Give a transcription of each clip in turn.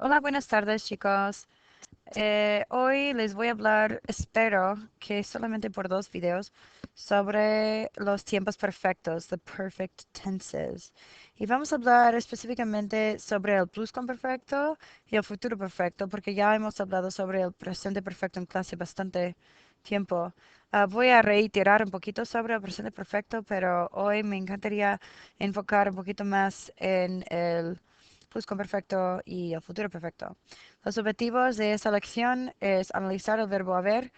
Hola, buenas tardes, chicos. Hoy les voy a hablar, espero que solamente por 2 videos, sobre los tiempos perfectos, the perfect tenses. Y vamos a hablar específicamente sobre el pluscuamperfecto y el futuro perfecto, porque ya hemos hablado sobre el presente perfecto en clase bastante tiempo. Voy a reiterar un poquito sobre el presente perfecto, pero hoy me encantaría enfocar un poquito más en el pluscuamperfecto y el futuro perfecto. Los objetivos de esta lección es analizar el verbo haber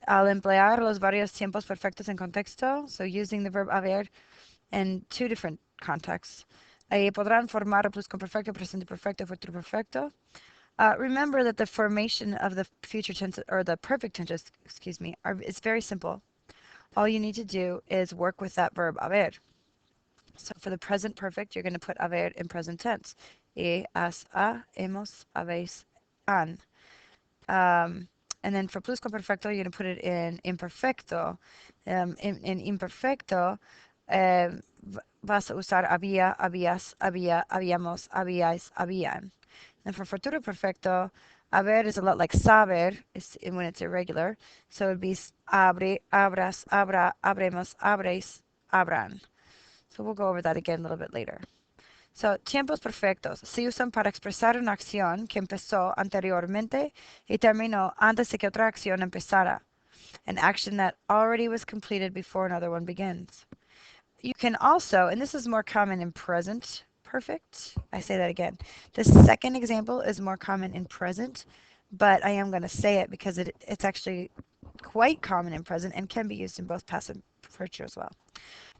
al emplear los varios tiempos perfectos en contexto, so using the verb haber in 2 different contexts. Podrán formar el pluscuamperfecto, presente perfecto, futuro perfecto. Remember that the formation of the future tense, or the perfect tenses, excuse me, is very simple. All you need to do is work with that verb haber. So for the present perfect, you're going to put haber in present tense. Has, ha, hemos, habéis, han. And then for pluscuamperfecto, you're going to put it in imperfecto. In imperfecto, vas a usar había, habías, había, habíamos, habíais, habían. And for futuro perfecto, haber is a lot like saber when it's irregular. So it would be abre, abras, abra, abremos, abréis, abran. So we'll go over that again a little bit later. So, tiempos perfectos se usan para expresar una acción que empezó anteriormente y terminó antes de que otra acción empezara. An action that already was completed before another one begins. You can also, and this is more common in present perfect. I say that again. The second example is more common in present, but I am going to say it because it's actually quite common in present and can be used in both past and future as well.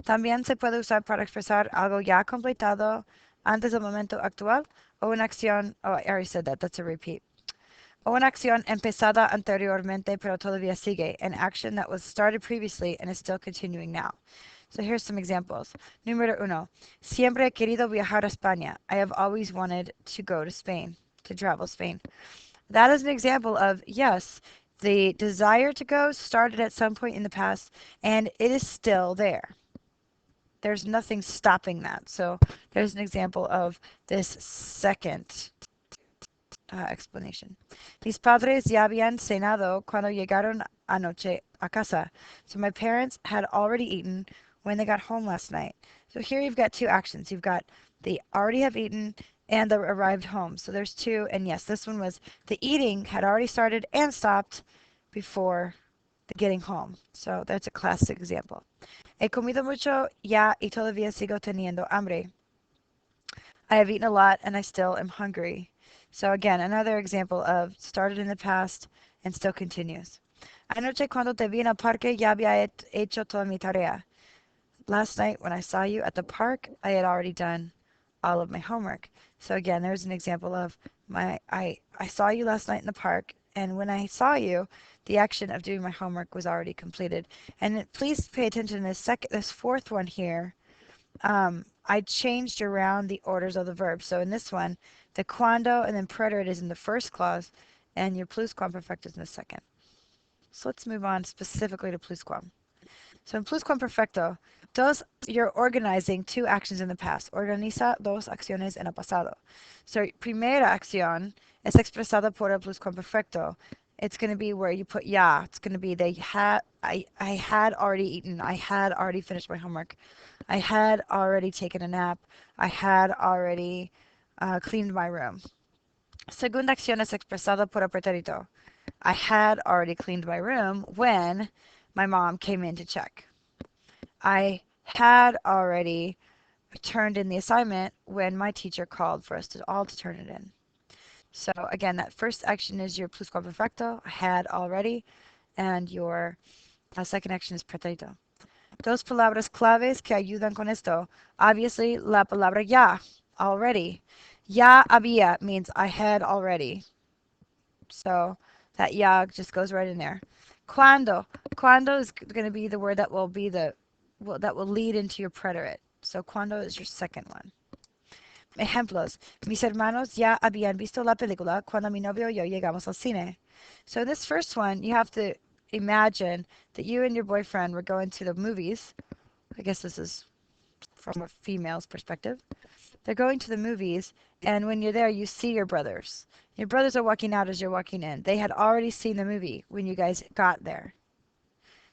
También se puede usar para expresar algo ya completado antes del momento actual o una acción, oh, I already said that, that's a repeat. O una acción empezada anteriormente pero todavía sigue, an action that was started previously and is still continuing now. So here's some examples. Número 1. Siempre he querido viajar a España. I have always wanted to go to Spain, to travel Spain. That is an example of, yes, the desire to go started at some point in the past and it is still there. There's nothing stopping that. So there's an example of this second explanation. Mis padres ya habían cenado cuando llegaron anoche a casa. So my parents had already eaten when they got home last night. So here you've got 2 actions. You've got they already have eaten and they arrived home. So there's 2. And yes, this one was the eating had already started and stopped before the getting home. So that's a classic example. He comido mucho ya y todavía sigo teniendo hambre. I have eaten a lot and I still am hungry. So again, another example of started in the past and still continues. Anoche cuando te vi en el parque ya había hecho toda mi tarea. Last night when I saw you at the park, I had already done all of my homework. So again, there's an example of I saw you last night in the park, and when I saw you, the action of doing my homework was already completed. And please pay attention to this fourth one here. I changed around the orders of the verbs. So in this one, the cuando and then preterite is in the first clause, and your pluscuamperfecto is in the second. So let's move on specifically to pluscuam. So in pluscuamperfecto, you're organizing 2 actions in the past. Organiza 2 acciones en el pasado. So primera acción es expresada por el pluscuamperfecto. It's going to be where you put ya. It's going to be I had already eaten. I had already finished my homework. I had already taken a nap. I had already cleaned my room. Segunda acción es expresada por el pretérito. I had already cleaned my room when my mom came in to check. I had already turned in the assignment when my teacher called for us all to turn it in. So again, that first action is your pluscuamperfecto, I had already, and your second action is pretérito. Dos palabras claves que ayudan con esto. Obviously, la palabra ya, already. Ya había means I had already. So that ya just goes right in there. Cuando. Cuando is going to be the word that will be that will lead into your preterite. So cuando is your second one. Ejemplos. Mis hermanos ya habían visto la película cuando mi novio y yo llegamos al cine. So this first one, you have to imagine that you and your boyfriend were going to the movies. I guess this is from a female's perspective. They're going to the movies, and when you're there, you see your brothers. Your brothers are walking out as you're walking in. They had already seen the movie when you guys got there.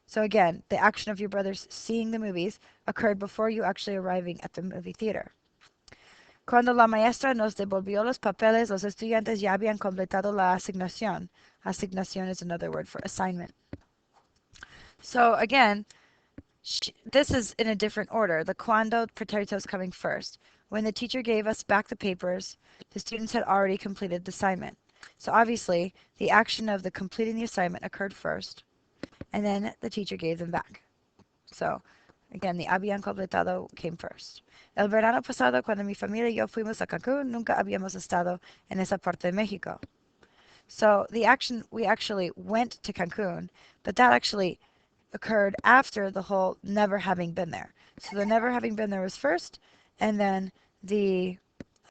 So again, the action of your brothers seeing the movies occurred before you actually arriving at the movie theater. Cuando la maestra nos devolvió los papeles, los estudiantes ya habían completado la asignación. Asignación is another word for assignment. So again, this is in a different order. The cuando pretérito is coming first. When the teacher gave us back the papers, the students had already completed the assignment. So obviously, the action of the completing the assignment occurred first, and then the teacher gave them back. So, again, the habían completado came first. El verano pasado, cuando mi familia y yo fuimos a Cancún, nunca habíamos estado en esa parte de México. So, the action, we actually went to Cancun, but that actually occurred after the whole never having been there. So, the never having been there was first, and then the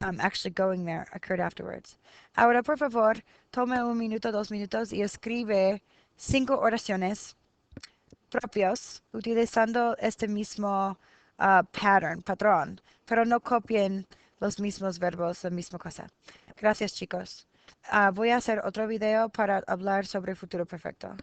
actually going there occurred afterwards. Ahora, por favor, tome un minuto, 2 minutos y escribe 5 oraciones propios utilizando este mismo patrón, pero no copien los mismos verbos, la misma cosa. Gracias, chicos. Voy a hacer otro video para hablar sobre futuro perfecto.